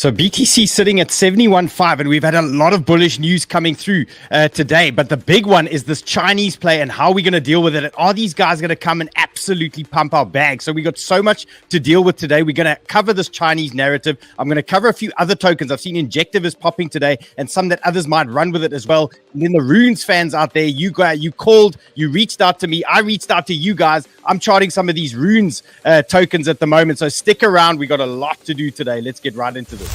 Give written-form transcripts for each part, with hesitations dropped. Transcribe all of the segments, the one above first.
So BTC sitting at 71.5, and we've had a lot of bullish news coming through today. But the big one is this Chinese play and how we're going to deal with it. And are these guys going to come and absolutely pump our bag? So we got so much to deal with today. We're going to cover this Chinese narrative. I'm going to cover a few other tokens. I've seen Injective is popping today, and some that others might run with it as well. And then the Runes fans out there, you called, you reached out to me. I reached out to you guys. I'm charting some of these Runes tokens at the moment. So stick around. We got a lot to do today. Let's get right into this.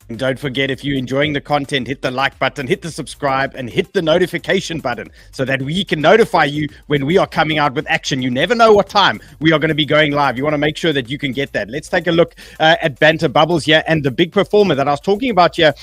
And don't forget, if you're enjoying the content, hit the like button, hit the subscribe, and hit the notification button so that we can notify you when we are coming out with action. You never know what time we are going to be going live. You want to make sure that you can get that. Let's take a look at Banter Bubbles here. And the big performer that I was talking about here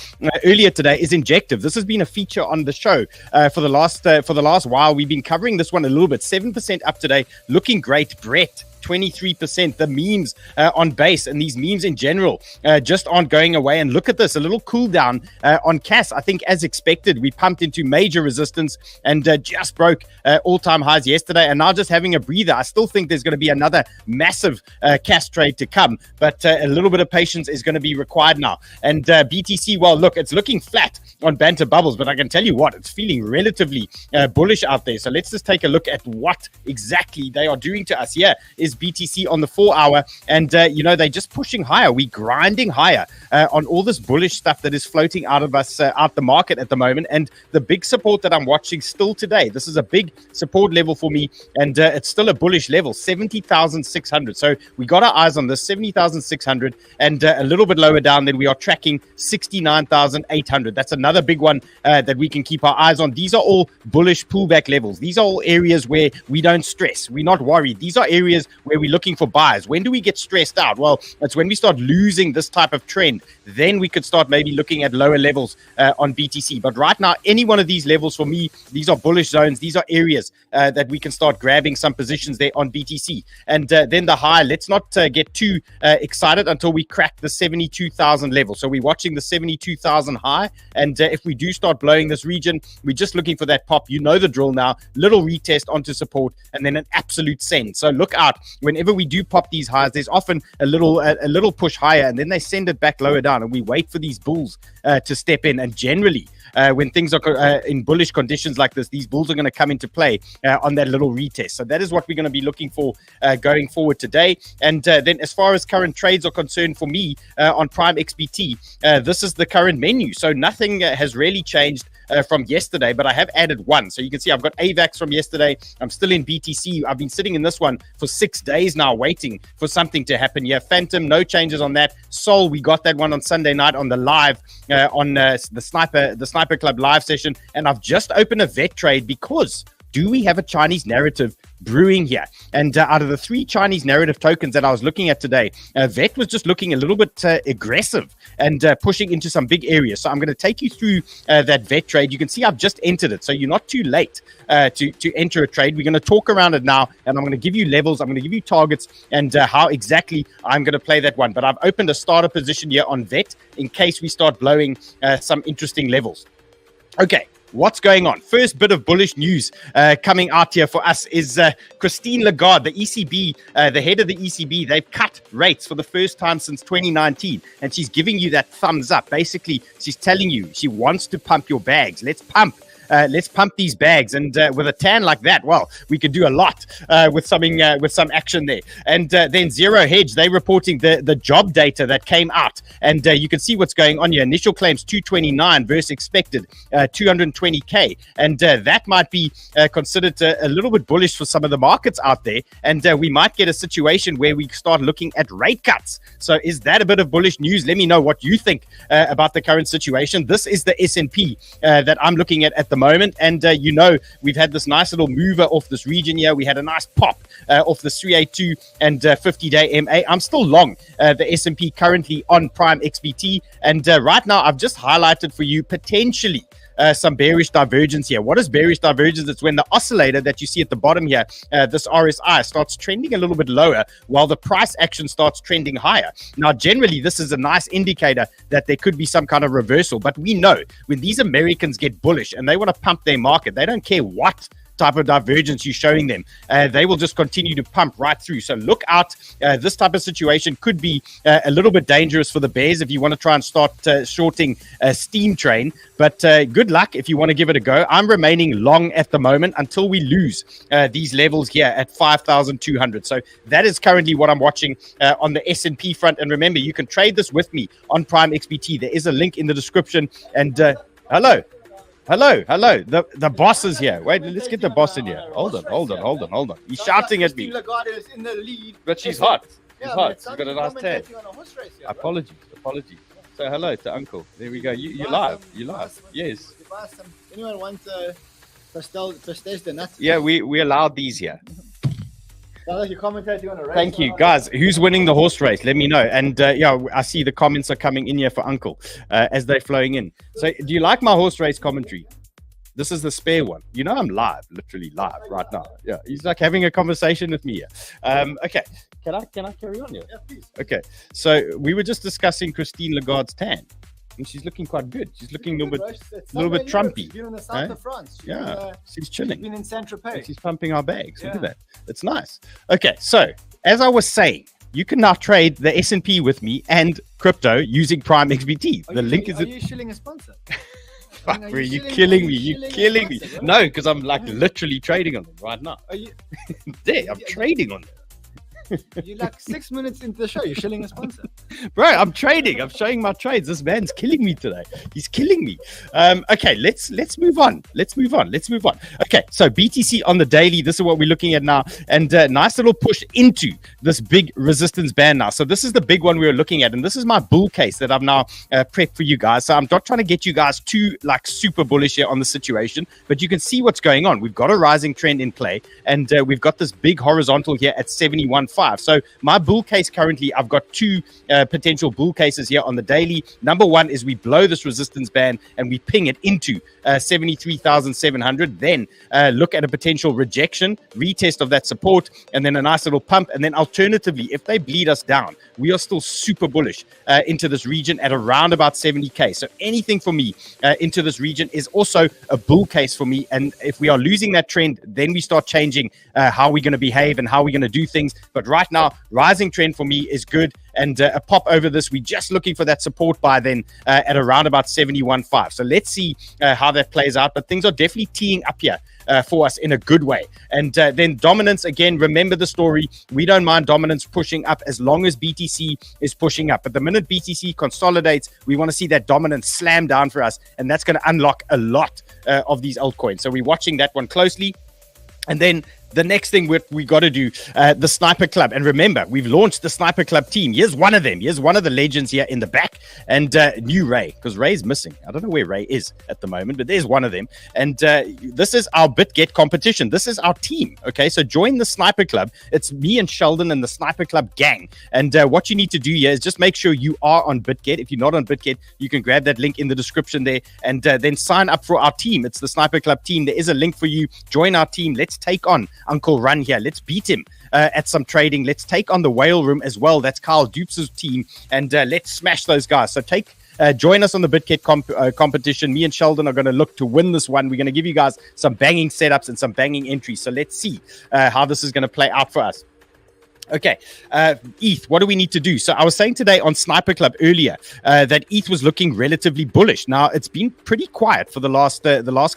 earlier today is Injective. This has been a feature on the show for the last while. We've been covering this one a little bit. 7% up today. Looking great. Brett, 23%. The memes on base and these memes in general just aren't going away. And look at this, a little cool down on CAS. I think as expected, we pumped into major resistance and just broke all-time highs yesterday, and now just having a breather. I still think there's going to be another massive CAS trade to come, but a little bit of patience is going to be required now. And BTC, well, look, it's looking flat on Banter Bubbles, but I can tell you what, it's feeling relatively bullish out there. So let's just take a look at what exactly they are doing to us. Here is BTC on the 4 hour, and they're just pushing higher. We grinding higher on all this bullish stuff that is floating out of us, out the market at the moment. And the big support that I'm watching still today, this is a big support level for me, and it's still a bullish level, 70,600. So we got our eyes on this 70,600, and a little bit lower down, then we are tracking 69,800. That's another big one that we can keep our eyes on. These are all bullish pullback levels. These are all areas where we don't stress. We're not worried. These are areas where we're looking for buys. When do we get stressed out? Well, it's when we start losing this type of trend. Then we could start maybe looking at lower levels on BTC. But right now, any one of these levels for me, these are bullish zones. These are areas that we can start grabbing some positions there on BTC. And then the high, let's not get too excited until we crack the 72,000 level. So we're watching the 72,000 high. And if we do start blowing this region, we're just looking for that pop. You know the drill now. Little retest onto support and then an absolute send. So look out. Whenever we do pop these highs, there's often a little push higher, and then they send it back lower down, and we wait for these bulls to step in. And generally, when things are in bullish conditions like this, these bulls are going to come into play on that little retest. So that is what we're going to be looking for going forward today. And then as far as current trades are concerned for me on Prime XBT, this is the current menu. So nothing has really changed from yesterday, but I have added one. So you can see I've got AVAX from yesterday. I'm still in BTC. I've been sitting in this one for 6 days now, waiting for something to happen here. Phantom, no changes on that. Sol, we got that one on Sunday night on the live, on the Sniper Club live session. And I've just opened a vet trade because do we have a Chinese narrative brewing here? And out of the 3 Chinese narrative tokens that I was looking at today, VET was just looking a little bit aggressive and pushing into some big areas. So I'm going to take you through that VET trade. You can see I've just entered it, so you're not too late to enter a trade. We're going to talk around it now, and I'm going to give you levels, I'm going to give you targets, and how exactly I'm going to play that one. But I've opened a starter position here on VET in case we start blowing some interesting levels. Okay. What's going on? First bit of bullish news coming out here for us is Christine Lagarde, the ECB, the head of the ECB. They've cut rates for the first time since 2019, and she's giving you that thumbs up. Basically, she's telling you she wants to pump your bags. Let's pump these bags, and with a tan like that, well, we could do a lot with some action there. And then Zero Hedge, they reporting the job data that came out, and you can see what's going on here. Initial claims 229 versus expected 220k, and that might be considered a little bit bullish for some of the markets out there, and we might get a situation where we start looking at rate cuts. So is that a bit of bullish news? Let me know what you think about the current situation. This is the S&P that I'm looking at the moment, and we've had this nice little mover off this region here. We had a nice pop off the 382 and 50-day MA. I'm still long the S&P currently on Prime XBT, and right now I've just highlighted for you potentially some bearish divergence here. What is bearish divergence? It's when the oscillator that you see at the bottom here, this RSI, starts trending a little bit lower while the price action starts trending higher. Now, generally, this is a nice indicator that there could be some kind of reversal. But we know when these Americans get bullish and they want to pump their market, they don't care what type of divergence you're showing them. They will just continue to pump right through. So look out. This type of situation could be a little bit dangerous for the bears if you want to try and start shorting a steam train. But good luck if you want to give it a go. I'm remaining long at the moment until we lose these levels here at 5,200. So that is currently what I'm watching on the S&P front. And remember, you can trade this with me on Prime XBT. There is a link in the description. And hello. The boss is here. Wait, let's get the boss in here. Hold on. He's shouting at me. Is in the lead. But she's hot. She's hot. She's She's got a nice tan. Apologies. So hello to Uncle. There we go. You're live. You're live. Yes. Anyone want 𝗪𝗪 the nuts? Yeah, we allowed these here. Sounds like you're commentating on a race. Thank you, guys. Who's winning the horse race? Let me know. And yeah, I see the comments are coming in here for Uncle as they're flowing in. So, do you like my horse race commentary? This is the spare one. You know, I'm live, literally live right now. Yeah, he's like having a conversation with me here. Okay, can I carry on here? Yeah, please. Okay, so we were just discussing Christine Lagarde's tan. And she's looking quite good. She's looking a little bit Trumpy. She's been in the south of France. She's chilling. She's been in Saint-Tropez. She's pumping our bags. Look at that. It's nice. Okay, so as I was saying, you can now trade the S&P with me and crypto using Prime XBT. The link is. Are you shilling a sponsor? Are you killing me? You're killing me. No, because I'm like literally trading on them right now. Are you? There, I'm trading on them. You're like 6 minutes into the show. You're shilling a sponsor. Bro, I'm trading. I'm showing my trades. This man's killing me today. He's killing me. Okay, let's move on. Let's move on. Okay, so BTC on the daily. This is what we're looking at now. And nice little push into this big resistance band now. So this is the big one we were looking at. And this is my bull case that I've now prepped for you guys. So I'm not trying to get you guys too like super bullish here on the situation. But you can see what's going on. We've got a rising trend in play. And we've got this big horizontal here at 71.5. So my bull case currently, I've got two potential bull cases here on the daily. Number one is we blow this resistance band and we ping it into 73,700. Then look at a potential rejection, retest of that support, and then a nice little pump. And then alternatively, if they bleed us down, we are still super bullish into this region at around about 70K. So anything for me into this region is also a bull case for me. And if we are losing that trend, then we start changing how we're going to behave and how we're going to do things. But right now, rising trend for me is good. And a pop over this, we're just looking for that support buy then at around about 71.5. So let's see how that plays out. But things are definitely teeing up here for us in a good way. And then dominance, again, remember the story. We don't mind dominance pushing up as long as BTC is pushing up. But the minute BTC consolidates, we want to see that dominance slam down for us. And that's going to unlock a lot of these altcoins. So we're watching that one closely. And then the next thing we got to do, the Sniper Club. And remember, we've launched the Sniper Club team. Here's one of them. Here's one of the legends here in the back. And new Ray, because Ray's missing. I don't know where Ray is at the moment, but there's one of them. And this is our BitGet competition. This is our team. Okay, so join the Sniper Club. It's me and Sheldon and the Sniper Club gang. And what you need to do here is just make sure you are on BitGet. If you're not on BitGet, you can grab that link in the description there and then sign up for our team. It's the Sniper Club team. There is a link for you. Join our team. Let's take on Uncle Run here. Let's beat him at some trading. Let's take on the Whale Room as well. That's 𝗪𝗪𝗪𝗪's team. And let's smash those guys. So join us on the BitGet competition. Me and Sheldon are going to look to win this one. We're going to give you guys some banging setups and some banging entries. So let's see how this is going to play out for us. Okay, ETH, what do we need to do? So I was saying today on Sniper Club earlier that ETH was looking relatively bullish. Now it's been pretty quiet for the last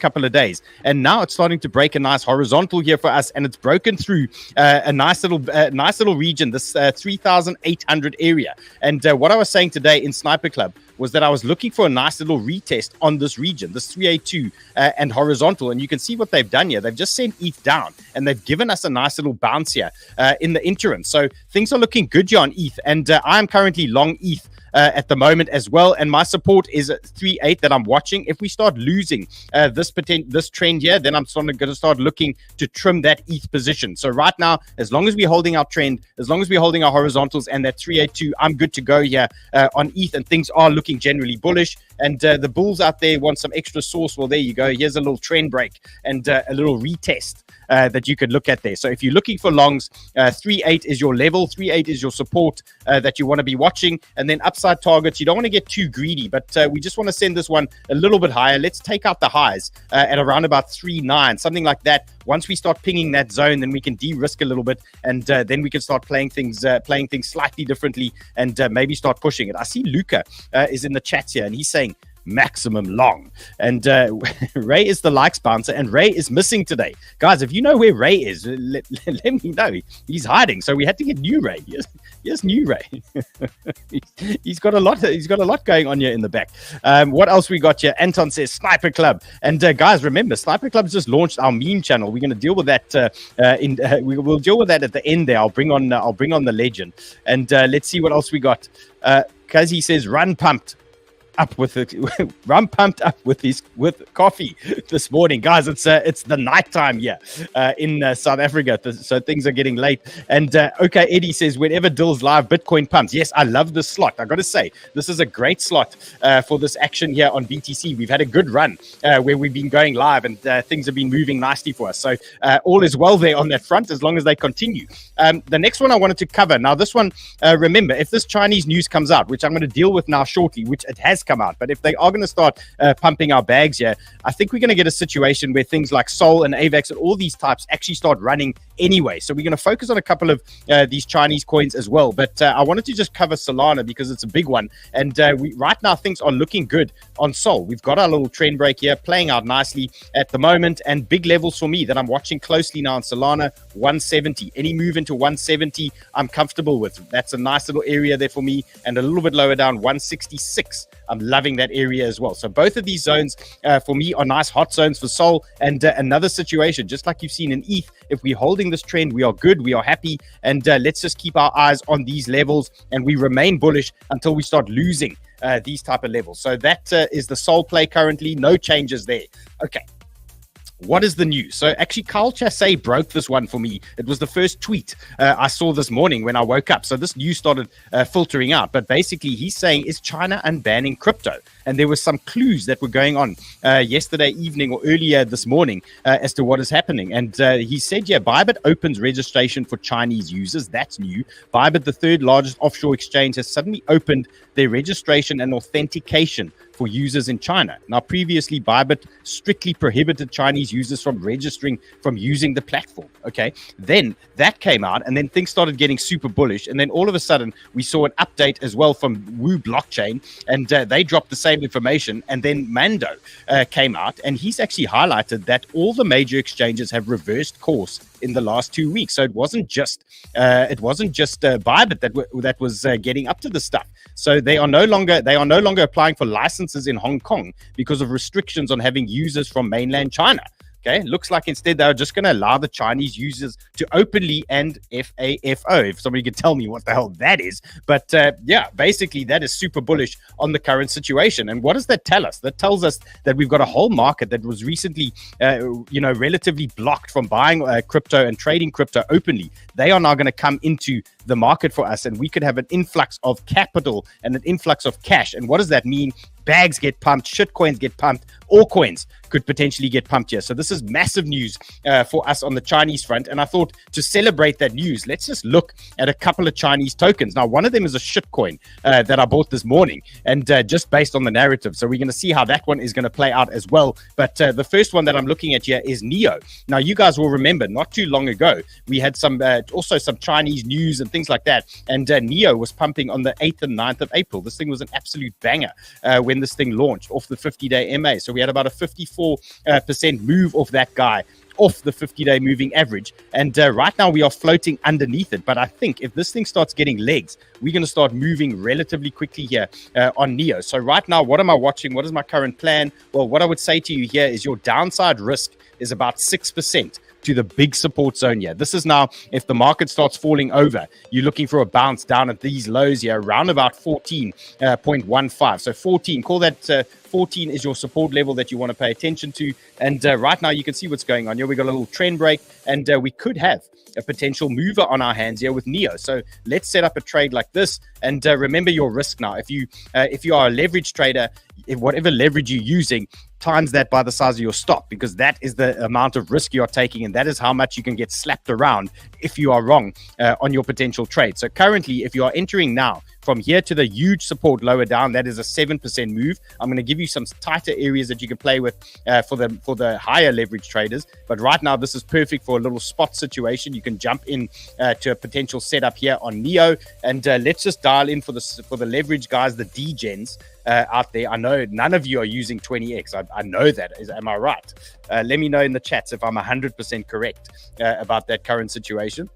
couple of days, and now it's starting to break a nice horizontal here for us, and it's broken through a nice little region, this 3,800 area. And what I was saying today in Sniper Club was that I was looking for a nice little retest on this region, this 382 and horizontal. And you can see what they've done here. They've just sent ETH down, and they've given us a nice little bounce here in the interim. So things are looking good here on ETH. And I'm currently long ETH at the moment as well. And my support is at 3.8 that I'm watching. If we start losing this trend here, then I'm going to start looking to trim that ETH position. So right now, as long as we're holding our trend, as long as we're holding our horizontals and that 382, I'm good to go here on ETH, and things are looking generally bullish. and the bulls out there want some extra sauce. Well, there you go. Here's a little trend break and a little retest that you could look at there. So if you're looking for longs, 3.8 is your level, 3.8 is your support that you want to be watching, and then upside targets. You don't want to get too greedy, but we just want to send this one a little bit higher. Let's take out the highs at around about 3.9, something like that. Once we start pinging that zone, then we can de-risk a little bit, and then we can start playing things slightly differently, and maybe start pushing it. I see Luca is in the chat here, and he's saying maximum long, and Ray is the likes bouncer, and Ray is missing today, guys. If you know where Ray is, let me know. He's hiding, so we had to get new Ray. Yes, new Ray. he's got a lot going on here in the back. What else we got here? Anton says Sniper Club, and guys, remember, Sniper Club's just launched our meme channel. We're going to deal with that we'll deal with that at the end there. I'll bring on the legend, and let's see what else we got. Kazi says run pumped up with coffee this morning, guys. It's the nighttime here in South Africa, so things are getting late. And okay, Eddie says whenever Dill's live, Bitcoin pumps. Yes, I love this slot. I got to say, this is a great slot for this action here on BTC. We've had a good run where we've been going live, and things have been moving nicely for us. So all is well there on that front, as long as they continue. The next one I wanted to cover. Now, this one, remember, if this Chinese news comes out, which I'm going to deal with now shortly, which it has come out, but if they are going to start pumping our bags here, I think we're going to get a situation where things like Sol and AVAX and all these types actually start running anyway. So we're going to focus on a couple of these Chinese coins as well. But I wanted to just cover Solana because it's a big one. And right now, things are looking good on Sol. We've got our little trend break here playing out nicely at the moment. And big levels for me that I'm watching closely now on Solana, 170. Any move into 170, I'm comfortable with. That's a nice little area there for me. And a little bit lower down, 166. I'm loving that area as well. So both of these zones for me are nice hot zones for Sol. And another situation, just like you've seen in ETH, if we're holding this trend, we are good, we are happy, and let's just keep our eyes on these levels, and we remain bullish until we start losing these type of levels. So that is the Sol play currently. No changes there. Okay. What is the news? So actually, 𝗘𝗫𝗖𝗨𝗦𝗬𝗑 broke this one for me. It was the first tweet I saw this morning when I woke up. So this news started filtering out. But basically, he's saying, is China unbanning crypto? And there were some clues that were going on yesterday evening or earlier this morning as to what is happening. And he said, yeah, Bybit opens registration for Chinese users. That's new. Bybit, the third largest offshore exchange, has suddenly opened their registration and authentication for users in China. Now, previously, Bybit strictly prohibited Chinese users from registering, from using the platform. Okay, then that came out, and then things started getting super bullish. And then all of a sudden, we saw an update as well from Wu Blockchain, and they dropped the same information. And then Mando came out, and he's actually highlighted that all the major exchanges have reversed course in the last 2 weeks. So it wasn't just Bybit that was getting up to this stuff. So they are no longer applying for licenses in Hong Kong because of restrictions on having users from mainland China. Okay, looks like instead they're just going to allow the Chinese users to openly and FAFO, if somebody could tell me what the hell that is. But yeah, basically that is super bullish on the current situation. And what does that tell us? That tells us that we've got a whole market that was recently, relatively blocked from buying crypto and trading crypto openly. They are now going to come into the market for us, and we could have an influx of capital and an influx of cash. And what does that mean? Bags get pumped, shitcoins get pumped, all coins could potentially get pumped here. So this is massive news for us on the Chinese front. And I thought to celebrate that news, let's just look at a couple of Chinese tokens. Now, one of them is a shitcoin that I bought this morning, and just based on the narrative. So we're going to see how that one is going to play out as well. But the first one that I'm looking at here is NEO. Now, you guys will remember not too long ago, we had some also some Chinese news and things like that. And NEO was pumping on the 8th and 9th of April. This thing was an absolute banger when this thing launched off the 50-day MA. So we had about a 54% move off that guy, off the 50-day moving average. And right now we are floating underneath it. But I think if this thing starts getting legs, we're going to start moving relatively quickly here on NEO. So right now, what am I watching? What is my current plan? Well, what I would say to you here is your downside risk is about 6% to the big support zone here. This is now, if the market starts falling over, you're looking for a bounce down at these lows here, around about 14.15. So 14, call that 14 is your support level that you want to pay attention to. And right now you can see what's going on here. We got a little trend break, and we could have a potential mover on our hands here with NEO. So let's set up a trade like this, and remember your risk now. If you are a leverage trader, if whatever leverage you're using, times that by the size of your stop, because that is the amount of risk you're taking, and that is how much you can get slapped around if you are wrong on your potential trade. So currently, if you are entering now from here to the huge support lower down, that is a 7% move. I'm going to give you some tighter areas that you can play with for the higher leverage traders. But right now, this is perfect for a little spot situation. You can jump in to a potential setup here on NEO, and let's just dial in for the leverage guys, the D-gens out there. I know none of you are using 20x. I know that. Am I right? Let me know in the chats if I'm 100% correct about that current situation.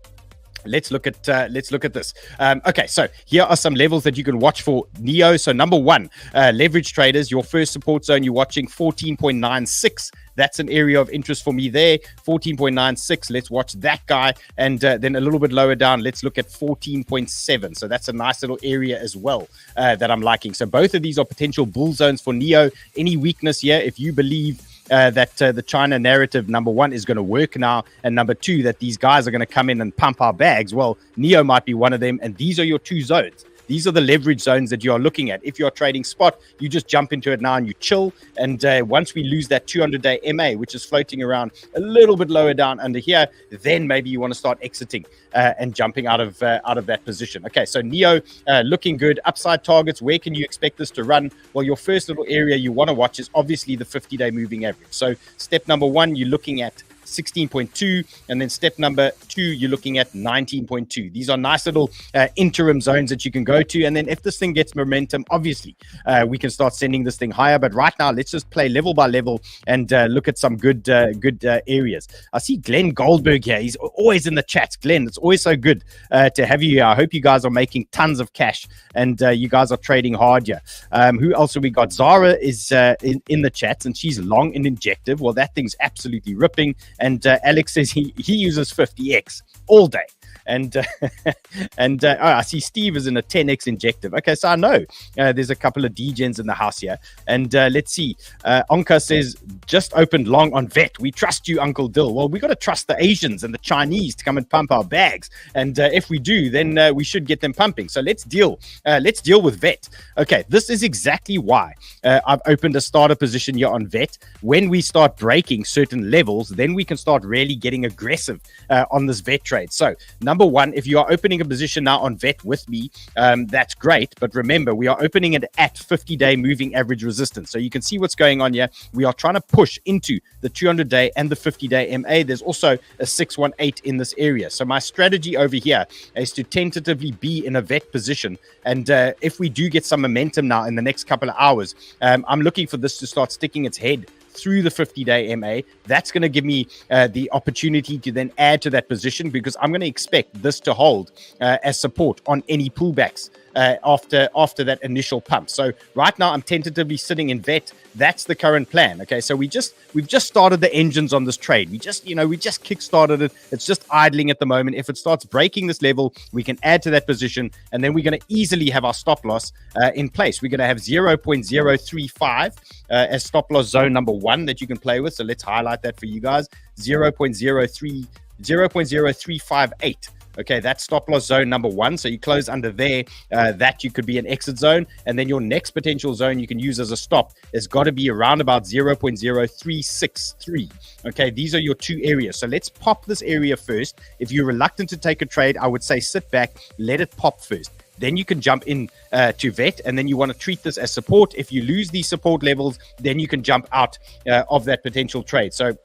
Let's look at this. Okay, so here are some levels that you can watch for NEO. So number one, leverage traders, your first support zone, you're watching 14.96. That's an area of interest for me there. 14.96. Let's watch that guy. And then a little bit lower down, let's look at 14.7. So that's a nice little area as well that I'm liking. So both of these are potential bull zones for NEO. Any weakness here, if you believe that the China narrative, number one, is going to work now, and number two, that these guys are going to come in and pump our bags, well, NEO might be one of them, and these are your two zones. These are the leverage zones that you are looking at. If you're trading spot, you just jump into it now and you chill. And once we lose that 200-day MA, which is floating around a little bit lower down under here, then maybe you want to start exiting and jumping out of that position. Okay, so NEO looking good. Upside targets, where can you expect this to run? Well, your first little area you want to watch is obviously the 50-day moving average. So step number one, you're looking at 16.2, and then step number two, you're looking at 19.2. These are nice little interim zones that you can go to, and then if this thing gets momentum, obviously we can start sending this thing higher. But right now, let's just play level by level and look at some good areas. I see Glenn Goldberg here. He's always in the chat. Glenn, it's always so good to have you here. I hope you guys are making tons of cash and you guys are trading hard here. Who else have we got? Zara is in the chat, and she's long and injective. Well, that thing's absolutely ripping. And Alex says he uses 50x all day. And I see Steve is in a 10x injective. Okay, so I know there's a couple of D-gens in the house here. And let's see. Onka says, just opened long on VET. We trust you, Uncle Dill. Well, we got to trust the Asians and the Chinese to come and pump our bags. And if we do, then we should get them pumping. So let's deal with VET. Okay, this is exactly why I've opened a starter position here on VET. When we start breaking certain levels, then we can start really getting aggressive on this VET trade. So number one, if you are opening a position now on VET with me, that's great. But remember, we are opening it at 50-day moving average resistance. So you can see what's going on here. We are trying to push into the 200-day and the 50-day MA. There's also a 618 in this area. So my strategy over here is to tentatively be in a VET position. And if we do get some momentum now in the next couple of hours, I'm looking for this to start sticking its head through the 50-day MA. That's going to give me the opportunity to then add to that position, because I'm going to expect this to hold as support on any pullbacks after that initial pump. So right now I'm tentatively sitting in VET. That's the current plan. Okay, so we've just started the engines on this trade. We just kick-started it. It's just idling at the moment. If it starts breaking this level, we can add to that position, and then we're going to easily have our stop loss in place. We're going to have 0.035 as stop loss zone number one that you can play with. So let's highlight that for you guys. 0.0358. Okay, that's stop loss zone number one. So you close under there, that you could be an exit zone. And then your next potential zone you can use as a stop has got to be around about 0.0363. Okay, these are your two areas. So let's pop this area first. If you're reluctant to take a trade, I would say sit back, let it pop first. Then you can jump in to VET, and then you want to treat this as support. If you lose these support levels, then you can jump out of that potential trade. So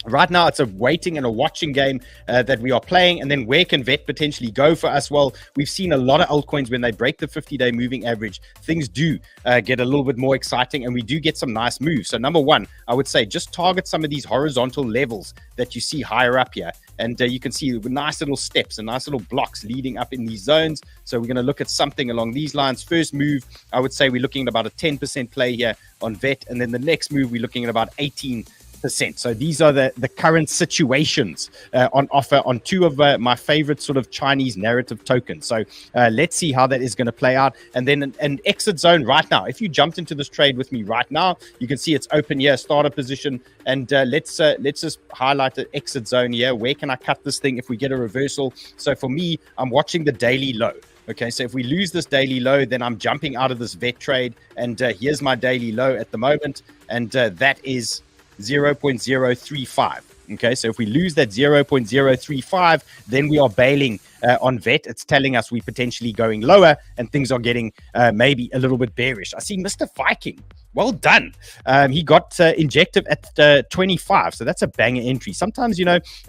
right now, it's a waiting and a watching game that we are playing. And then where can VET potentially go for us? Well, we've seen a lot of altcoins when they break the 50-day moving average, things do get a little bit more exciting, and we do get some nice moves. So number one, I would say just target some of these horizontal levels that you see higher up here. And you can see nice little steps and nice little blocks leading up in these zones. So we're going to look at something along these lines. First move, I would say we're looking at about a 10% play here on VET. And then the next move, we're looking at about 18 8%. So these are the current situations on offer on two of my favorite sort of Chinese narrative tokens. So let's see how that is going to play out. And then an exit zone right now. If you jumped into this trade with me right now, you can see it's open here, starter position. And let's just highlight the exit zone here. Where can I cut this thing if we get a reversal? So for me, I'm watching the daily low. Okay, so if we lose this daily low, then I'm jumping out of this vet trade. And here's my daily low at the moment. And that is 0.035. Okay, so if we lose that 0.035, then we are bailing on vet. It's telling us we're potentially going lower and things are getting maybe a little bit bearish. I see Mr. Viking. Well done. He got injective at 25, so that's a banger entry. Sometimes,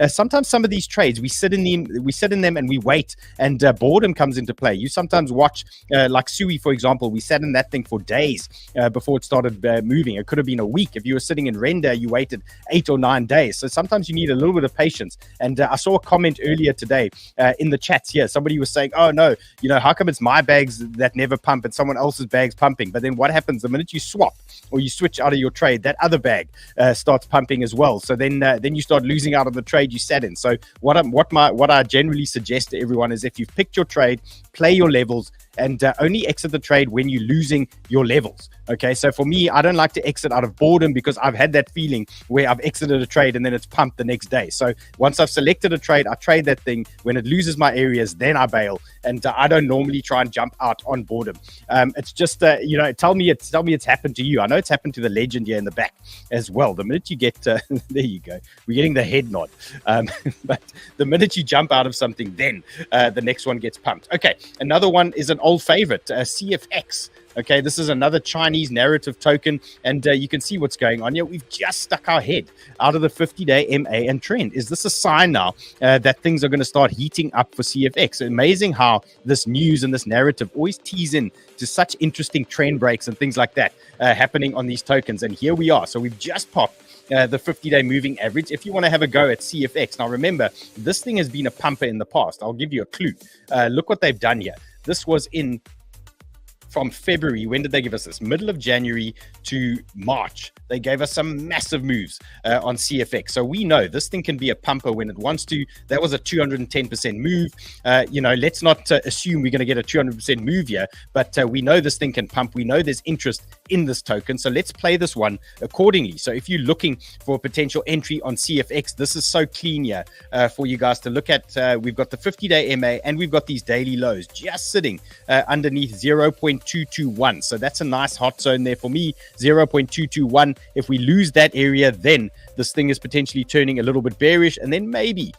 sometimes some of these trades we sit in them and we wait, and boredom comes into play. You sometimes watch, like Sui, for example. We sat in that thing for days before it started moving. It could have been a week. If you were sitting in render, you waited 8 or 9 days. So sometimes you need a little bit of patience. And I saw a comment earlier today in the chats here. Somebody was saying, "Oh no, how come it's my bags that never pump and someone else's bags pumping?" But then what happens the minute you swap or you switch out of your trade, that other bag starts pumping as well. So then you start losing out on the trade you sat in. So what I generally suggest to everyone is, if you've picked your trade, play your levels and only exit the trade when you're losing your levels. Okay, so for me, I don't like to exit out of boredom, because I've had that feeling where I've exited a trade and then it's pumped the next day. So once I've selected a trade, I trade that thing. When it loses my areas, then I bail, and I don't normally try and jump out on boredom. It's just tell me it's happened to you. I know it's happened to the legend here in the back as well. The minute you get there you go, we're getting the head nod. But the minute you jump out of something, then the next one gets pumped. Okay, another one is an old favorite, CFX. Okay, this is another Chinese narrative token, and you can see what's going on here. We've just stuck our head out of the 50-day MA and trend. Is this a sign now that things are going to start heating up for CFX? Amazing how this news and this narrative always tease in to such interesting trend breaks and things like that happening on these tokens. And here we are. So we've just popped the 50-day moving average. If you want to have a go at CFX, now remember, this thing has been a pumper in the past. I'll give you a clue. Look what they've done here. This was from February. When did they give us this? Middle of January to March. They gave us some massive moves on CFX. So we know this thing can be a pumper when it wants to. That was a 210% move. Let's not assume we're going to get a 200% move here, but we know this thing can pump. We know there's interest in this token. So let's play this one accordingly. So if you're looking for a potential entry on CFX, this is so clean here for you guys to look at. We've got the 50-day MA and we've got these daily lows just sitting underneath 0.221. So that's a nice hot zone there for me, 0.221. If we lose that area, then this thing is potentially turning a little bit bearish, and then maybe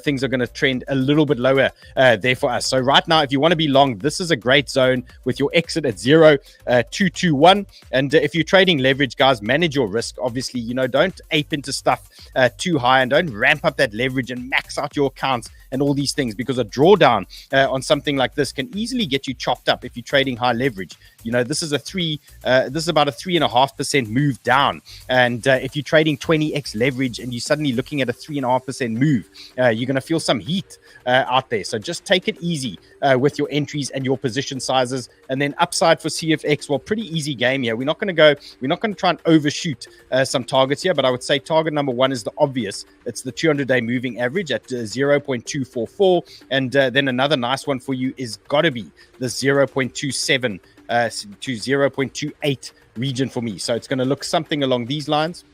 things are going to trend a little bit lower there for us. So right now, if you want to be long, this is a great zone with your exit at 0.221. And if you're trading leverage, guys, manage your risk. Obviously, don't ape into stuff too high, and don't ramp up that leverage and max out your accounts and all these things, because a drawdown on something like this can easily get you chopped up if you're trading high leverage. This is about a 3.5% move down, and if you're trading 20x leverage and you're suddenly looking at a 3.5% move, you're going to feel some heat out there. So just take it easy with your entries and your position sizes. And then upside for CFX, well, pretty easy game here. We're not going to try and overshoot some targets here, but I would say target number one is the obvious. It's the 200-day moving average at 0.244, and then another nice one for you is got to be the 0.27 to 0.28 region for me. So it's going to look something along these lines.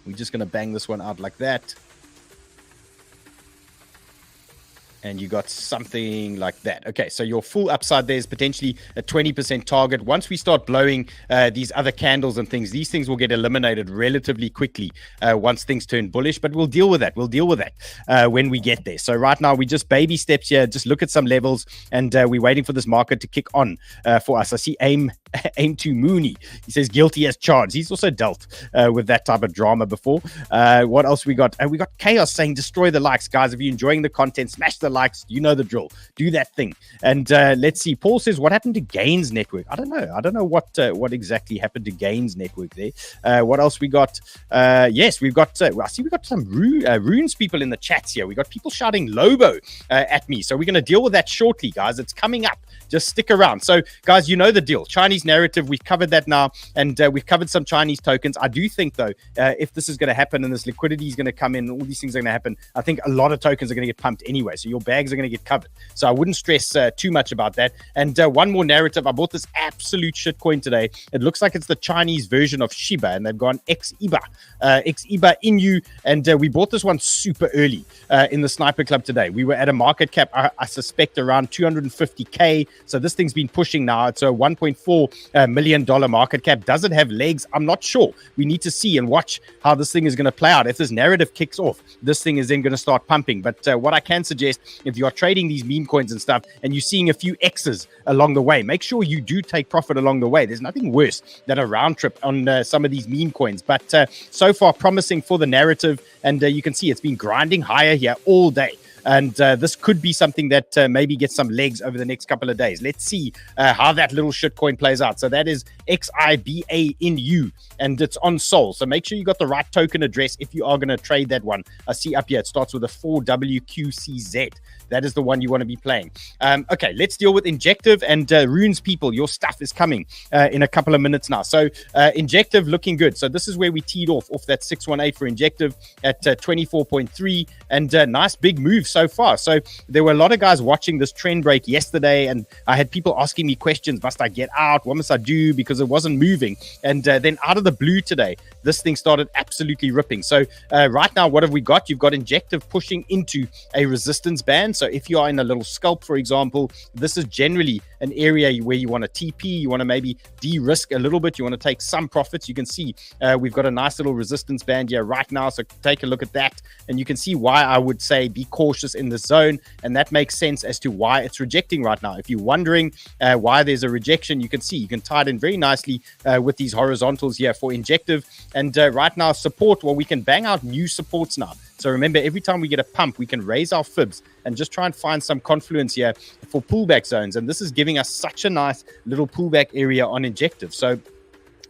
We're just going to bang this one out like that. And you got something like that. Okay, so your full upside there is potentially a 20% target. Once we start blowing these other candles and things, these things will get eliminated relatively quickly once things turn bullish. But we'll deal with that. We'll deal with that when we get there. So right now, we just baby steps here. Just look at some levels, and we're waiting for this market to kick on for us. I see aim to Mooney. He says guilty as charged. He's also dealt with that type of drama before. What else we got? We got Chaos saying destroy the likes. Guys, if you're enjoying the content, smash the likes. You know the drill. Do that thing. And let's see. Paul says, what happened to Gains Network? I don't know what exactly happened to Gains Network there. What else we got? Yes, we've got I see we got some runes people in the chats here. We got people shouting Lobo at me. So we're going to deal with that shortly, guys. It's coming up. Just stick around. So guys, you know the deal. Chinese Chinese narrative, we've covered that now, and we've covered some Chinese tokens. I do think, though, if this is going to happen and this liquidity is going to come in, all these things are going to happen, I think a lot of tokens are going to get pumped anyway. So your bags are going to get covered. So I wouldn't stress too much about that. And one more narrative. I bought this absolute shitcoin today. It looks like it's the Chinese version of Shiba, and they've gone 𝗥𝗡𝗑 Inu, and we bought this one super early in the Sniper Club today. We were at a market cap, I suspect, around 250K. So this thing's been pushing now. It's a $1.4 million market cap. Does it have legs? I'm not sure. We need to see and watch how this thing is going to play out. If this narrative kicks off, this thing is then going to start pumping. But what I can suggest, if you're trading these meme coins and stuff and you're seeing a few X's along the way, make sure you do take profit along the way. There's nothing worse than a round trip on some of these meme coins. But so far promising for the narrative, and you can see it's been grinding higher here all day. And this could be something that maybe gets some legs over the next couple of days. Let's see how that little shitcoin plays out. So that is 𝗥𝗡𝗅𝗡, and it's on Sol. So make sure you got the right token address if you are going to trade that one. I see up here it starts with a 4WQCZ. That is the one you want to be playing. Okay, let's deal with Injective and Runes people. Your stuff is coming in a couple of minutes now. So Injective looking good. So this is where we teed off that 618 for Injective at 24.3, and nice big move so far. So there were a lot of guys watching this trend break yesterday, and I had people asking me questions. Must I get out? What must I do? Because it wasn't moving. And then out of the blue today, this thing started absolutely ripping. So right now, what have we got? You've got Injective pushing into a resistance band. So if you are in a little scalp, for example, this is generally an area where you want to TP, you want to maybe de-risk a little bit, you want to take some profits. You can see we've got a nice little resistance band here right now. So take a look at that, and you can see why I would say be cautious in this zone, and that makes sense as to why it's rejecting right now. If you're wondering why there's a rejection, you can see you can tie it in very nicely with these horizontals here for Injective. And right now support, well, we can bang out new supports now. So remember, every time we get a pump, we can raise our fibs and just try and find some confluence here for pullback zones. And this is giving us such a nice little pullback area on Injective. So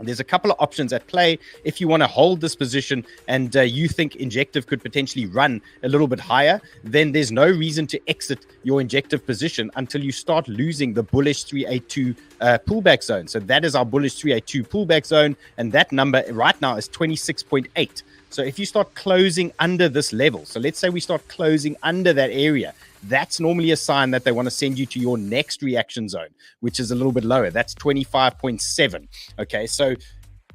there's a couple of options at play. If you want to hold this position and you think Injective could potentially run a little bit higher, then there's no reason to exit your Injective position until you start losing the bullish 382 pullback zone. So that is our bullish 382 pullback zone, and that number right now is 26.8. So if you start closing under this level, so let's say we start closing under that area, that's normally a sign that they want to send you to your next reaction zone, which is a little bit lower. That's 25.7. Okay, so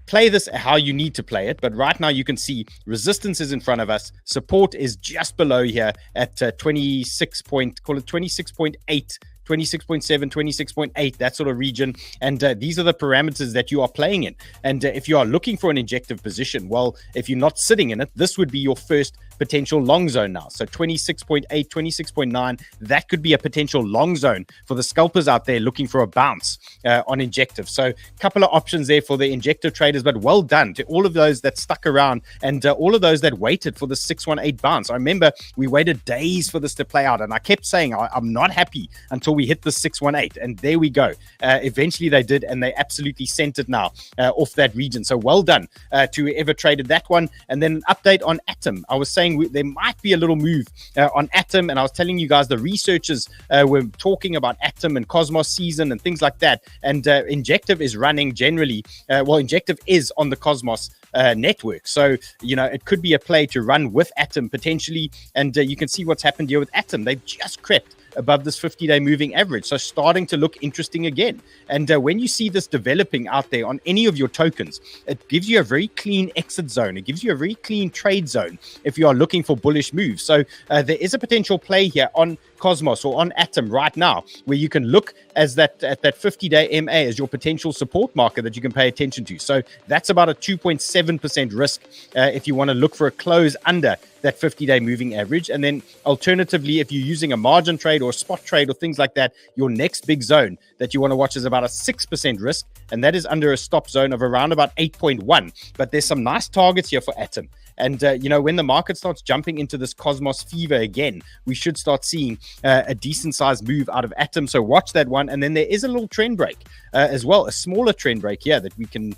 play this how you need to play it. But right now you can see resistance is in front of us. Support is just below here at 26.8. 26.7, 26.8, that sort of region. And these are the parameters that you are playing in. And if you are looking for an Injective position, well, if you're not sitting in it, this would be your first potential long zone now. So 26.8, 26.9, that could be a potential long zone for the scalpers out there looking for a bounce on Injective. So a couple of options there for the Injective traders, but well done to all of those that stuck around and all of those that waited for the 618 bounce. I remember we waited days for this to play out, and I kept saying I'm not happy until we hit the 618, and there we go. Eventually they did, and they absolutely sent it now off that region. So well done to whoever traded that one. And then an update on Atom. I was saying there might be a little move on Atom, and I was telling you guys the researchers were talking about Atom and Cosmos season and things like that. And Injective is running generally, Injective is on the Cosmos network. So, it could be a play to run with Atom potentially. And you can see what's happened here with Atom. They've just crept above this 50-day moving average. So starting to look interesting again. And when you see this developing out there on any of your tokens, it gives you a very clean exit zone. It gives you a very clean trade zone if you are looking for bullish moves. So there is a potential play here on Cosmos or on Atom right now, where you can look at that 50-day MA as your potential support marker that you can pay attention to. So that's about a 2.7% risk if you want to look for a close under that 50-day moving average. And then alternatively, if you're using a margin trade or a spot trade or things like that, your next big zone that you want to watch is about a 6% risk, and that is under a stop zone of around about 8.1. But there's some nice targets here for Atom. And, when the market starts jumping into this Cosmos fever again, we should start seeing a decent sized move out of Atom. So watch that one. And then there is a little trend break as well, a smaller trend break here that we can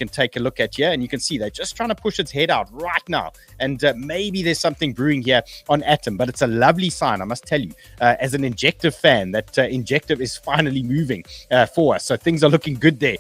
take a look at here. And you can see they're just trying to push its head out right now. And maybe there's there's something brewing here on Atom, but it's a lovely sign, I must tell you, as an Injective fan, that Injective is finally moving for us. So things are looking good there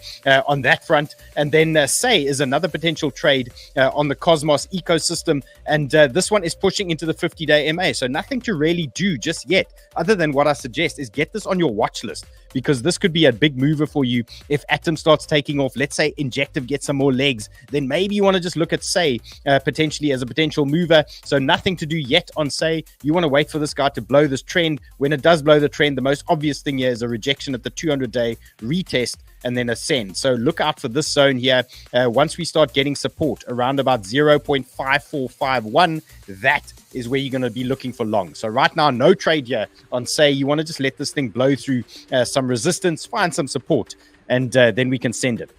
on that front. And then Say is another potential trade on the Cosmos ecosystem, and this one is pushing into the 50-day MA. So nothing to really do just yet, other than what I suggest is get this on your watch list, because this could be a big mover for you if Atom starts taking off. Let's say Injective gets some more legs, then maybe you want to just look at Say potentially as a potential mover. So nothing to do yet on Say. You want to wait for this guy to blow this trend. When it does blow the trend, the most obvious thing here is a rejection at the 200-day retest and then ascend. So look out for this zone here. Once we start getting support around about 0.5451, that is where you're going to be looking for long. So right now, no trade here on Say. You want to just let this thing blow through some resistance, find some support, and then we can send it.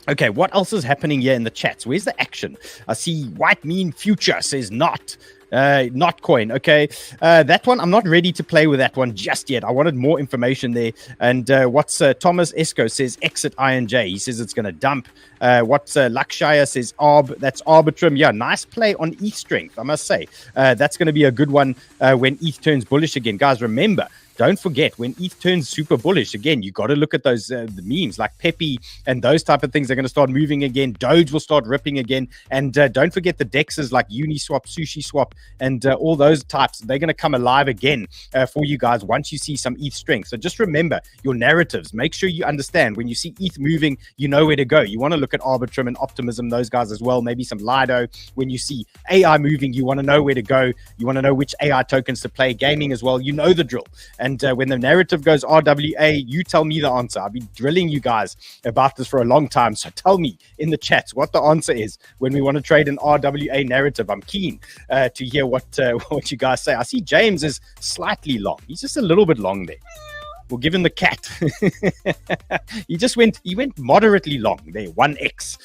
Okay, what else is happening here in the chats? Where's the action? I see White Mean Future says not coin. Okay, that one, I'm not ready to play with that one just yet. I wanted more information there. And what's Thomas Esco says exit INJ. He says it's going to dump. What's Lakshaya says ARB. That's Arbitrum. Yeah, nice play on ETH strength, I must say. That's going to be a good one when ETH turns bullish again. Guys, remember, don't forget, when ETH turns super bullish, again, you got to look at those the memes like PIPI and those type of things are going to start moving again. Doge will start ripping again. And don't forget the dexes like Uniswap, SushiSwap, and all those types. They're going to come alive again for you guys once you see some ETH strength. So just remember your narratives. Make sure you understand when you see ETH moving, you know where to go. You want to look at Arbitrum and Optimism, those guys as well, maybe some Lido. When you see AI moving, you want to know where to go. You want to know which AI tokens to play. Gaming as well, you know the drill. And when the narrative goes RWA, you tell me the answer. I've been drilling you guys about this for a long time. So tell me in the chats what the answer is when we want to trade an RWA narrative. I'm keen to hear what you guys say. I see James is slightly long. He's just a little bit long there. We'll give him the cat. He went moderately long there, 1x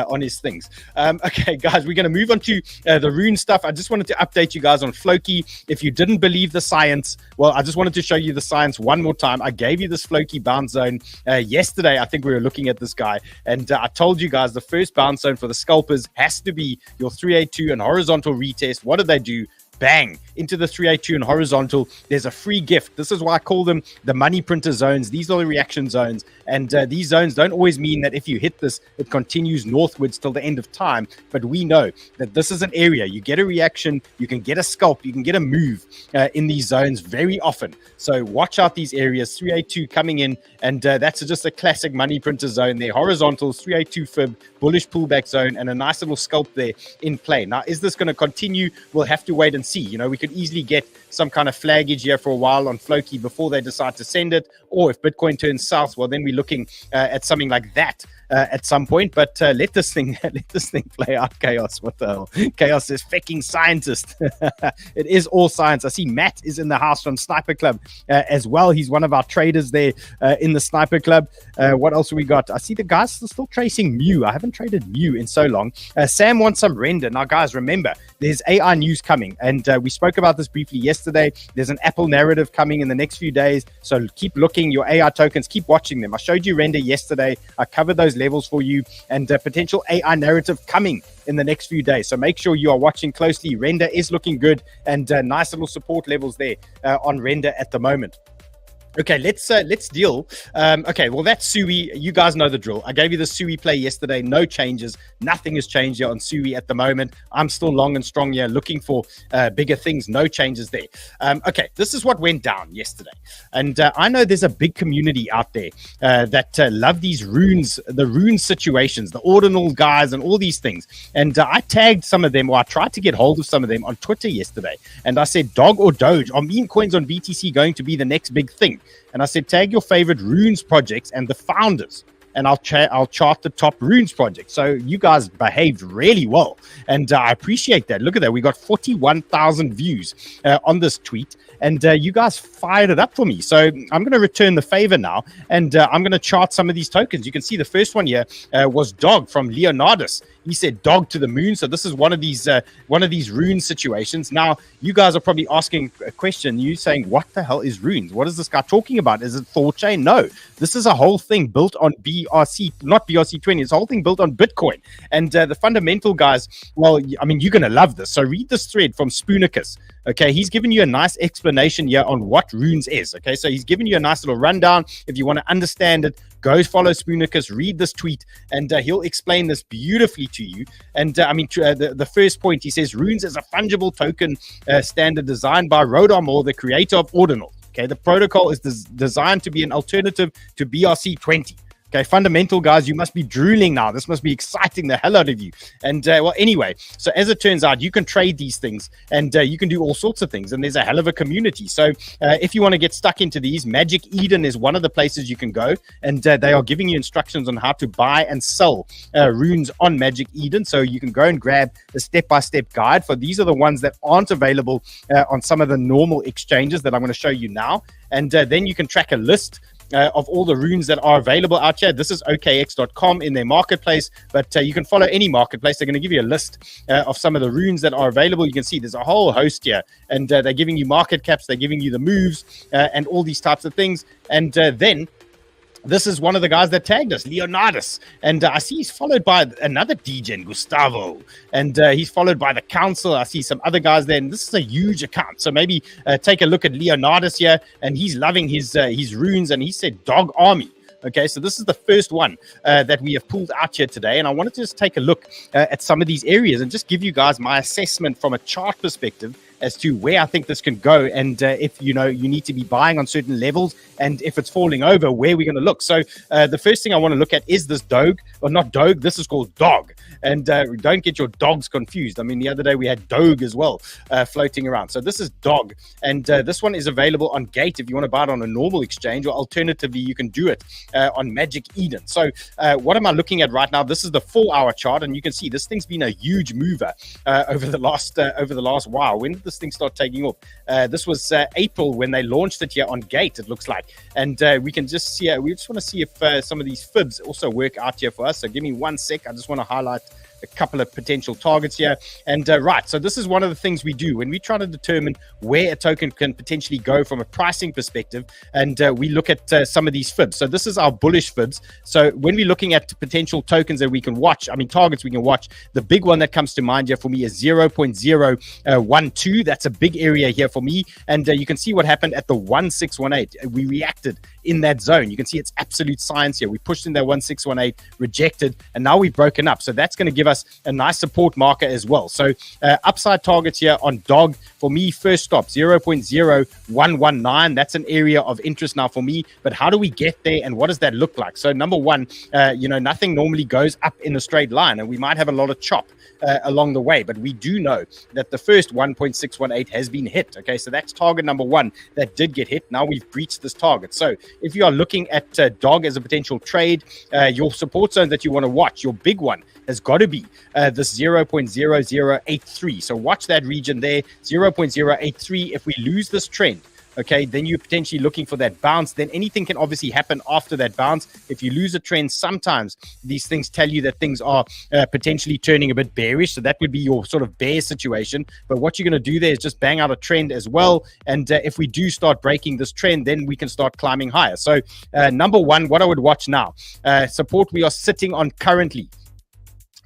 on his things. Okay, guys, we're going to move on to the rune stuff. I just wanted to update you guys on FLOKI. If you didn't believe the science, well, I just wanted to show you the science one more time. I gave you this FLOKI bounce zone yesterday. I think we were looking at this guy, and I told you guys the first bounce zone for the scalpers has to be your 382 and horizontal retest. What did they do? Bang, into the 382 and horizontal. There's a free gift. This is why I call them the money printer zones. These are the reaction zones. And these zones don't always mean that if you hit this, it continues northwards till the end of time. But we know that this is an area. You get a reaction, you can get a scalp, you can get a move in these zones very often. So watch out these areas. 382 coming in, and that's just a classic money printer zone there. Horizontals, 382 fib, bullish pullback zone, and a nice little scalp there in play. Now, is this going to continue? We'll have to wait and see. You know, we could easily get some kind of flaggage here for a while on FLOKI before they decide to send it, or if Bitcoin turns south, well, then we're looking at something like that at some point. But let this thing play out. Chaos, what the hell? Chaos is fucking scientist. It is all science. I see Matt is in the house from Sniper Club as well. He's one of our traders there in the Sniper Club. What else have we got? I see the guys still tracing Mu. I haven't traded Mu in so long. Sam wants some render. Now, guys, remember, there's AI news coming, and we spoke about this briefly yesterday. There's an Apple narrative coming in the next few days, so keep looking. Your AI tokens, keep watching them. I showed you render yesterday. I covered those levels for you, and potential AI narrative coming in the next few days. So make sure you are watching closely. Render is looking good, and nice little support levels there on render at the moment. Okay, let's deal. Okay, well, that's Sui. You guys know the drill. I gave you the Sui play yesterday. No changes. Nothing has changed here on Sui at the moment. I'm still long and strong here, looking for bigger things. No changes there. Okay, this is what went down yesterday. And I know there's a big community out there that love these runes, the rune situations, the ordinal guys and all these things. And I tagged some of them, or I tried to get hold of some of them on Twitter yesterday. And I said, dog or doge, are meme coins on BTC going to be the next big thing? And I said, tag your favorite runes projects and the founders, and I'll chart the top runes project. So you guys behaved really well, and I appreciate that. Look at that. We got 41,000 views on this tweet, and you guys fired it up for me. So I'm going to return the favor now, and I'm going to chart some of these tokens. You can see the first one here was Dog from Leonardus. He said dog to the moon. So this is one of these rune situations. Now, you guys are probably asking a question. You saying, what the hell is runes? What is this guy talking about? Is it Thor chain? No, this is a whole thing built on BRC, not BRC20. It's a whole thing built on Bitcoin. And the fundamental guys, well, I mean, you're going to love this. So read this thread from 𝗬𝗏𝗧. Okay, he's given you a nice explanation here on what runes is. Okay, so he's given you a nice little rundown. If you want to understand it, go follow 𝗬𝗏𝗧, read this tweet, and he'll explain this beautifully to you. And I mean, the first point, he says, runes is a fungible token standard designed by 𝗏𝗏𝗘, the creator of Ordinal. Okay, the protocol is designed to be an alternative to BRC20. Okay, fundamental guys, you must be drooling now. This must be exciting the hell out of you. And well, anyway, so as it turns out, you can trade these things and you can do all sorts of things. And there's a hell of a community. So if you want to get stuck into these, Magic Eden is one of the places you can go. And they are giving you instructions on how to buy and sell runes on Magic Eden. So you can go and grab a step-by-step guide. For these are the ones that aren't available on some of the normal exchanges that I'm going to show you now. And then you can track a list of all the runes that are available out here. This is OKX.com in their marketplace, but you can follow any marketplace. They're going to give you a list of some of the runes that are available. You can see there's a whole host here, and they're giving you market caps, they're giving you the moves, and all these types of things. And then this is one of the guys that tagged us, Leonidas. And I see he's followed by another DJ, Gustavo. And he's followed by the council. I see some other guys there. And this is a huge account. So maybe take a look at Leonidas here. And he's loving his runes. And he said dog army. Okay, so this is the first one that we have pulled out here today. And I wanted to just take a look at some of these areas and just give you guys my assessment from a chart perspective as to where I think this can go, and if you need to be buying on certain levels, and if it's falling over, where we're going to look. So the first thing I want to look at is this dog, or not dog, this is called dog. And don't get your dogs confused. I mean, the other day we had dog as well floating around. So this is dog, and this one is available on Gate if you want to buy it on a normal exchange, or alternatively you can do it on Magic Eden. So what am I looking at right now? This is the 4-hour chart, and you can see this thing's been a huge mover over the last while. When did this thing start taking off? This was April when they launched it here on Gate, it looks like. And we can just see, we just want to see if some of these fibs also work out here for us. So give me 1 sec. I just want to highlight a couple of potential targets here. And right, so this is one of the things we do when we try to determine where a token can potentially go from a pricing perspective, and we look at some of these fibs. So this is our bullish fibs. So when we're looking at potential tokens that we can watch, I mean targets we can watch, the big one that comes to mind here for me is 0.012. That's a big area here for me. And you can see what happened at the 1618. We reacted in that zone. You can see it's absolute science here. We pushed in that 1618, rejected, and now we've broken up. So that's going to give us a nice support marker as well. So upside targets here on dog for me, first stop 0.0119. That's an area of interest now for me. But how do we get there, and what does that look like? So number one, nothing normally goes up in a straight line, and we might have a lot of chop along the way, but we do know that the first 1.618 has been hit. Okay, so that's target number one that did get hit. Now we've breached this target. So if you are looking at dog as a potential trade, your support zone that you want to watch, your big one has got to be this 0.0083. So watch that region there, 0.083. If we lose this trend, okay, then you're potentially looking for that bounce. Then anything can obviously happen after that bounce. If you lose a trend, sometimes these things tell you that things are potentially turning a bit bearish. So that would be your sort of bear situation. But what you're going to do there is just bang out a trend as well. And if we do start breaking this trend, then we can start climbing higher. So number one, what I would watch now, support we are sitting on currently.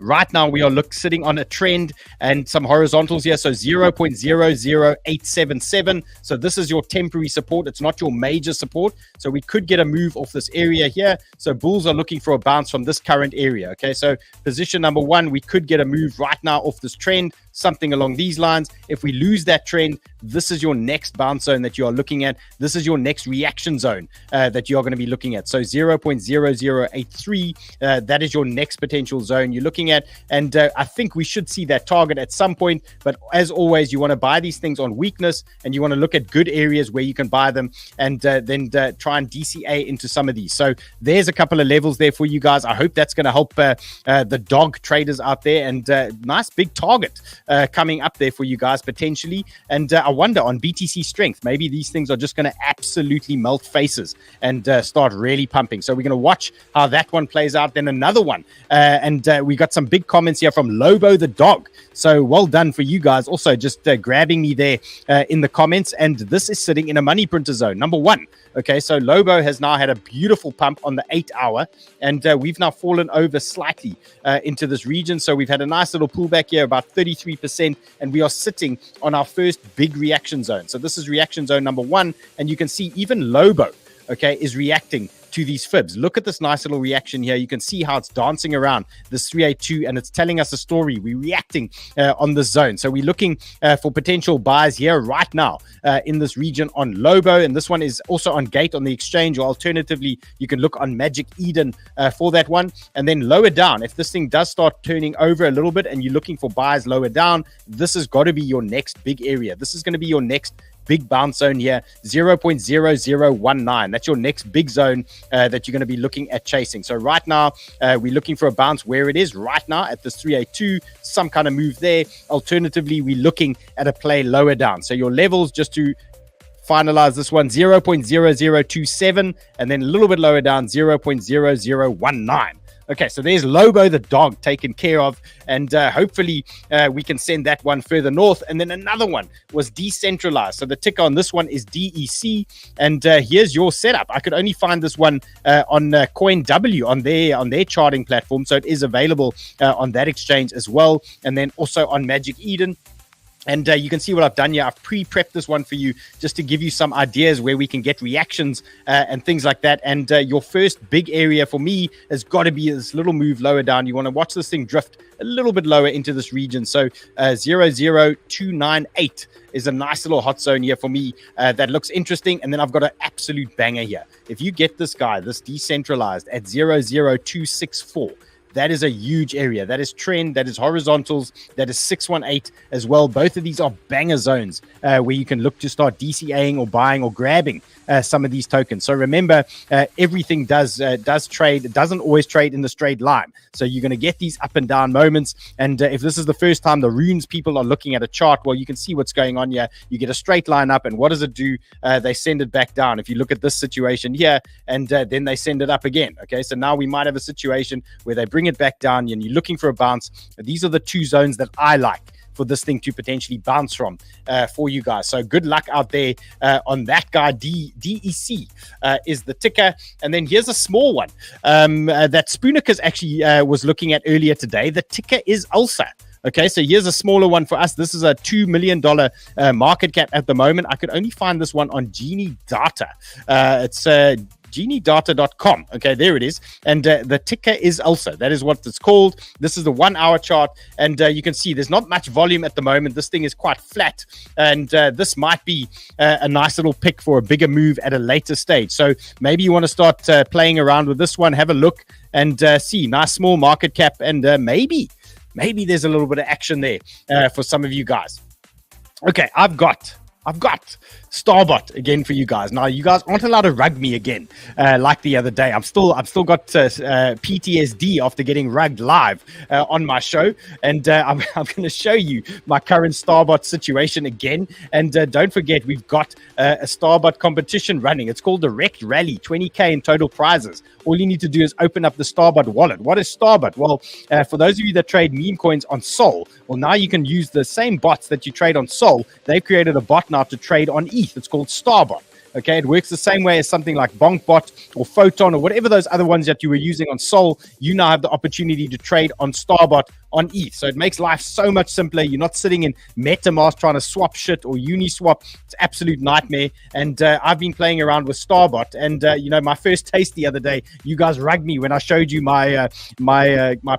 Right now, we are sitting on a trend and some horizontals here. So 0.00877. So this is your temporary support. It's not your major support. So we could get a move off this area here. So bulls are looking for a bounce from this current area. Okay, so position number one, we could get a move right now off this trend, something along these lines. If we lose that trend, this is your next bounce zone that you are looking at. This is your next reaction zone that you are going to be looking at. So 0.0083, that is your next potential zone you're looking at. And I think we should see that target at some point. But as always, you want to buy these things on weakness, and you want to look at good areas where you can buy them, and then try and DCA into some of these. So there's a couple of levels there for you guys. I hope that's going to help the dog traders out there, and nice big target coming up there for you guys potentially. And I wonder on BTC strength, maybe these things are just going to absolutely melt faces and start really pumping. So we're going to watch how that one plays out. Then another one. And we got some big comments here from Lobo the dog. So well done for you guys. Also just grabbing me there in the comments. And this is sitting in a money printer zone. Number one. Okay, so Lobo has now had a beautiful pump on the 8 hour, and we've now fallen over slightly into this region. So we've had a nice little pullback here, about 33%, and we are sitting on our first big reaction zone. So this is reaction zone number one, and you can see even Lobo, okay, is reacting to these fibs. Look at this nice little reaction here. You can see how it's dancing around this 382, and it's telling us a story. We're reacting on this zone. So we're looking for potential buys here right now in this region on Lobo, and this one is also on Gate on the exchange, or alternatively, you can look on Magic Eden for that one. And then lower down, if this thing does start turning over a little bit and you're looking for buys lower down, this has got to be your next big area. This is going to be your next big bounce zone here, 0.0019. That's your next big zone that you're going to be looking at chasing. So right now, we're looking for a bounce where it is right now at this 382, some kind of move there. Alternatively, we're looking at a play lower down. So your levels, just to finalize this one, 0.0027, and then a little bit lower down, 0.0019. Okay, so there's Lobo the dog taken care of, and hopefully we can send that one further north. And then another one was decentralized. So the ticker on this one is DEC, and here's your setup. I could only find this one on CoinW on their charting platform, so it is available on that exchange as well, and then also on Magic Eden. And you can see what I've done here. I've pre-prepped this one for you just to give you some ideas where we can get reactions and things like that. And your first big area for me has got to be this little move lower down. You want to watch this thing drift a little bit lower into this region. So 00298 is a nice little hot zone here for me that looks interesting. And then I've got an absolute banger here. If you get this guy, this decentralized at 00264, that is a huge area. That is trend, that is horizontals, that is 618 as well. Both of these are banger zones where you can look to start DCAing or buying or grabbing some of these tokens. So remember, everything does trade. It doesn't always trade in the straight line. So you're going to get these up and down moments. And if this is the first time the runes people are looking at a chart, well, you can see what's going on here. You get a straight line up, and what does it do? They send it back down. If you look at this situation here, and then they send it up again. Okay, so now we might have a situation where they bring it back down and you're looking for a bounce. These are the two zones that I like for this thing to potentially bounce from for you guys. So good luck out there on that guy. DEC is the ticker. And then here's a small one that Spunikers actually was looking at earlier today. The ticker is ELSA. Okay, so here's a smaller one for us. This is a $2 million market cap at the moment. I could only find this one on Genie Data. It's GenieData.com. Okay, there it is. And the ticker is ELSA. That is what it's called. This is the 1 hour chart. And you can see there's not much volume at the moment. This thing is quite flat. And this might be a nice little pick for a bigger move at a later stage. So maybe you want to start playing around with this one. Have a look and see. Nice small market cap. And maybe there's a little bit of action there for some of you guys. Okay, I've got Starbot again for you guys. Now, you guys aren't allowed to rug me again like the other day. I've still got PTSD after getting rugged live on my show, and I'm going to show you my current Starbot situation again. And don't forget, we've got a Starbot competition running. It's called the Rekt Rally, 20K in total prizes. All you need to do is open up the Starbot wallet. What is Starbot? Well, for those of you that trade meme coins on Sol, well, now you can use the same bots that you trade on Sol. They've created a bot now to trade on ETH. It's called Starbot. Okay, it works the same way as something like BonkBot or Photon or whatever those other ones that you were using on Sol. You now have the opportunity to trade on Starbot on ETH. So it makes life so much simpler. You're not sitting in MetaMask trying to swap shit or Uniswap. It's absolute nightmare. And I've been playing around with Starbot. And my first taste the other day, you guys rugged me when I showed you my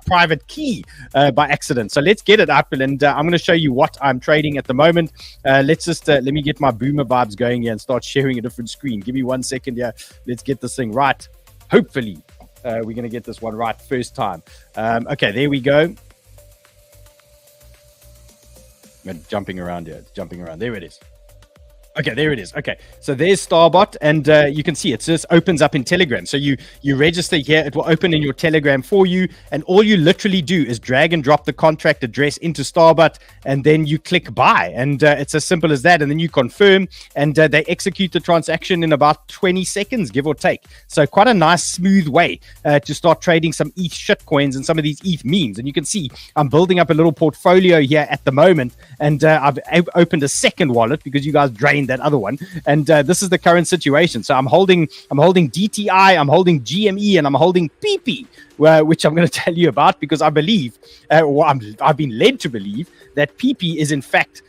private key by accident. So let's get it up, and I'm going to show you what I'm trading at the moment. Let's just let me get my boomer vibes going here and start sharing a different screen. Give me 1 second here. Let's get this thing right. Hopefully, we're going to get this one right first time. Okay, there we go. I'm jumping around here. It's jumping around. There it is. Okay, there it is. Okay, so there's Starbot, and you can see it just opens up in Telegram. So you register here, it will open in your Telegram for you, and all you literally do is drag and drop the contract address into Starbot, and then you click buy, and it's as simple as that. And then you confirm, and they execute the transaction in about 20 seconds, give or take. So quite a nice, smooth way to start trading some ETH shitcoins and some of these ETH memes. And you can see I'm building up a little portfolio here at the moment, and I've opened a second wallet because you guys drained that other one, and this is the current situation. So I'm holding DTI, I'm holding GME, and I'm holding PIPI, which I'm going to tell you about because I believe, I've been led to believe that PIPI is in fact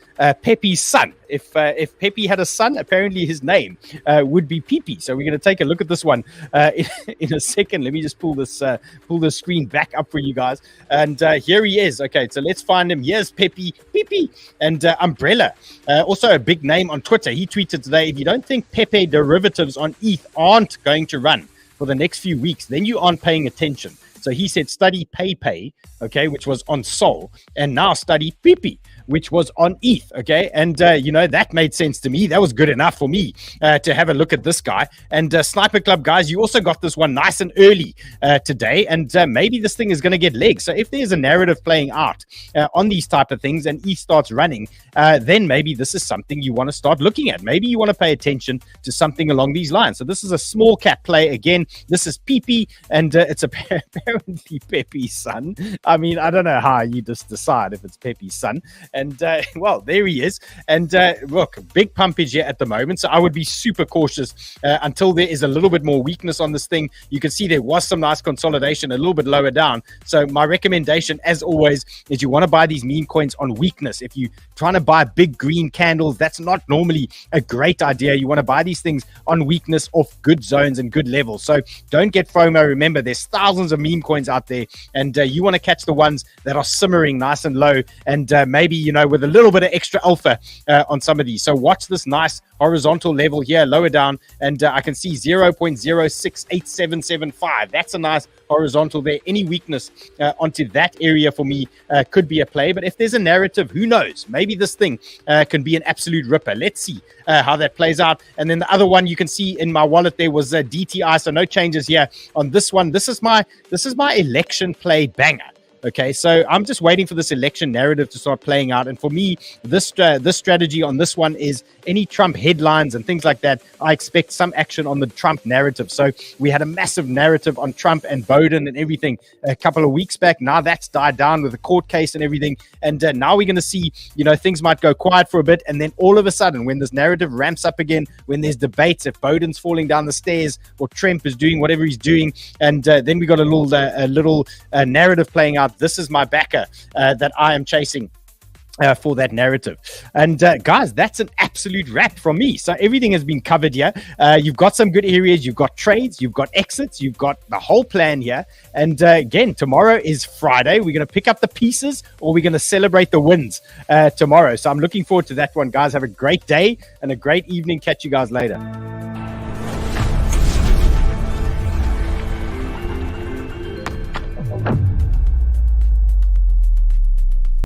Pepe's son. If Pepe had a son, apparently his name would be PIPI. So we're going to take a look at this one in a second. Let me just pull the screen back up for you guys. And here he is. Okay, so let's find him. Here's Pepe, PIPI, and Umbrella. Also a big name on Twitter. He tweeted today, if you don't think Pepe derivatives on ETH aren't going to run for the next few weeks, then you aren't paying attention. So he said study PayPay, okay, which was on Sol, and now study PIPI, which was on ETH, okay? And, that made sense to me. That was good enough for me to have a look at this guy. And Sniper Club, guys, you also got this one nice and early today, and maybe this thing is going to get legs. So if there's a narrative playing out on these type of things and ETH starts running, then maybe this is something you want to start looking at. Maybe you want to pay attention to something along these lines. So this is a small cap play. Again, this is PIPI, and it's apparently Pepe's son. I mean, I don't know how you just decide if it's Pepe's son. And, well, there he is. And look, big pumpage here at the moment. So I would be super cautious until there is a little bit more weakness on this thing. You can see there was some nice consolidation a little bit lower down. So my recommendation, as always, is you want to buy these meme coins on weakness. If you're trying to buy big green candles, that's not normally a great idea. You want to buy these things on weakness off good zones and good levels. So don't get FOMO. Remember, there's thousands of meme coins out there, and you want to catch the ones that are simmering nice and low, and maybe, with a little bit of extra alpha on some of these. So watch this nice horizontal level here, lower down, and I can see 0.068775. That's a nice horizontal there. Any weakness onto that area for me could be a play. But if there's a narrative, who knows? Maybe this thing can be an absolute ripper. Let's see how that plays out. And then the other one you can see in my wallet there was DTI. So no changes here on this one. This is my election play banger. Okay, so I'm just waiting for this election narrative to start playing out. And for me, this strategy on this one is any Trump headlines and things like that. I expect some action on the Trump narrative. So we had a massive narrative on Trump and Biden and everything a couple of weeks back. Now that's died down with the court case and everything. And now we're going to see, things might go quiet for a bit. And then all of a sudden, when this narrative ramps up again, when there's debates, if Biden's falling down the stairs or Trump is doing whatever he's doing, and then we got a little narrative playing out. This is my backer that I am chasing for that narrative. And guys, that's an absolute wrap from me. So everything has been covered here. You've got some good areas, you've got trades, you've got exits, you've got the whole plan here. And again, tomorrow is Friday. We're going to pick up the pieces, or we're going to celebrate the wins tomorrow. So I'm looking forward to that one, guys. Have a great day and a great evening. Catch you guys later.